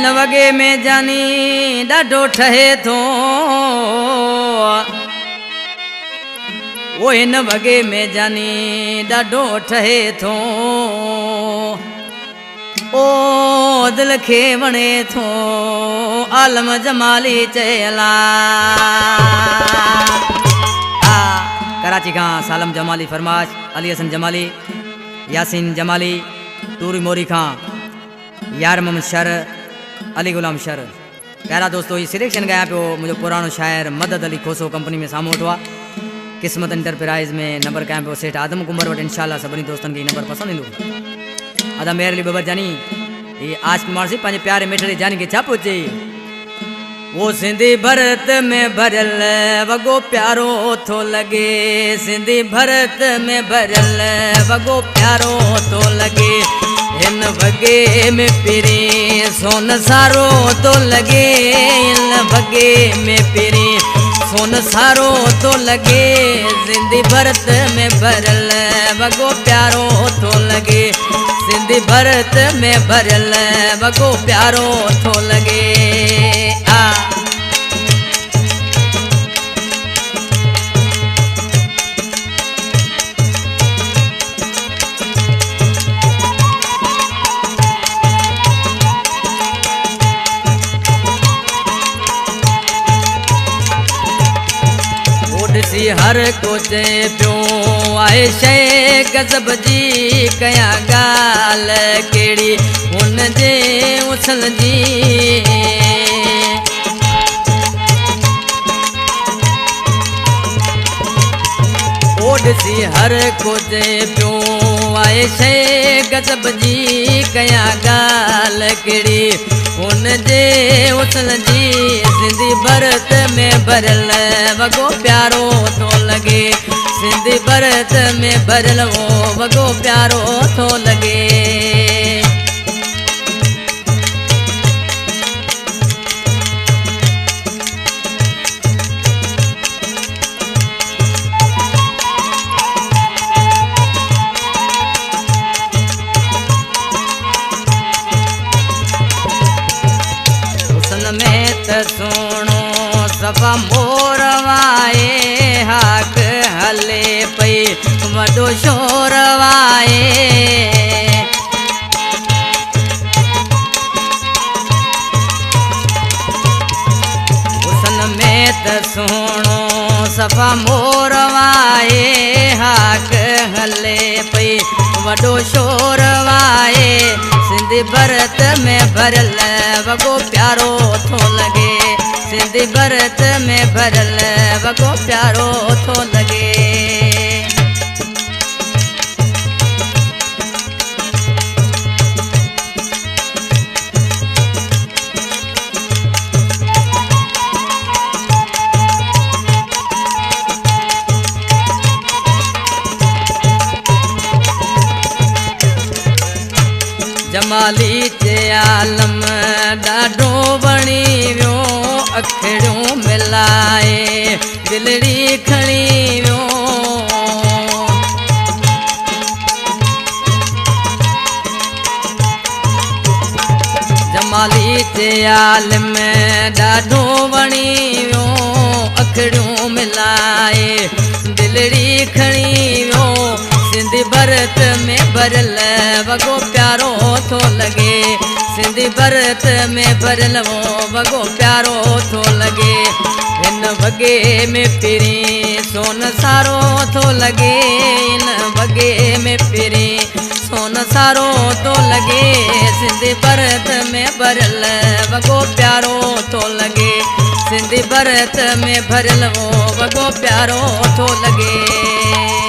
हिन वगे में जानी ॾाढो ठहे थो वो हिन वगे में जानी ॾाढो ठहे थो ओ दिल खे वणे थो आलम जमाली चयला कराची का सालम जमाली फरमाश अली हसन जमाली यासीन जमाली टूरी मोरी खां यार मोहम्मद शर अली गुलाम शर प्यारा दोस्तों ये सिलेक्शन गया पियो मुझे पुरानो शायर मदद अली खोसो कंपनी में साम्हूं वठो आहे किस्मत एंटरप्राइज में नंबर कया पियो सेठ आदम कुंबर वटि इंशाल्लाह सभिनी दोस्तनि खे ये नंबर पसंदि ईंदो अदा मेहर अली बबर जानी ये आज कुमार सी पंहिंजे प्यारे मिठड़े जानी खे छा पियो चई वो सिंधी भरत में भरल वगो प्यारो थो लगे सिंधी भरत में भरल वगो प्यारो थो लगे इन वगे में पिरी सोन सारो तो लगे इन वगे में पिरी सोन सारो तो लगे सिंधी भरत में भरल वगो प्यारो तो लगे सिंधी भरत में भरल वगो प्यारो तो लगे हर को चे पियो आए शे गजब जी कया गाल केड़ी उन जे उछल जी ओडसी हर को चे पियो आए शे गजब जी कया गाल केड़ी उन जे उछल जी सिंधी भरत में भरल वगो प्यारो तो लगे सिंधी भरत में भरल वो वगो प्यारो तो लगे सोनो सभा मोरवाए हाक हले पई वडो शोरवाए हुसन में त सोनो सभा मोरवाए हाक हले पई वडो शोरवाए सिंधी भरत में भरल वगो प्यारो थो लगे सिंधी भरत में भरल वगो प्यारो थो लगे जमाली चे आलम ॾाढो वणी वियो अखड़ियों मिलाए दिलड़ी खणी वियो जमाली चे आलम ॾाढो वणी वियो अखड़ियों मिलाए दिलड़ी खणी वियो सिंधी भरत में भरल वगो प्यारो थो लगे सिंधी भरत में भरल वो वगो प्यारो थो लगे इन वगे में पिरी सोन सारो थो लगे इन वगे में पिरी सोन सारो तो लगे सिंधी भरत में भरल वगो प्यारो तो लगे सिंधी भरत में भरल वो वगो प्यारो तो लगे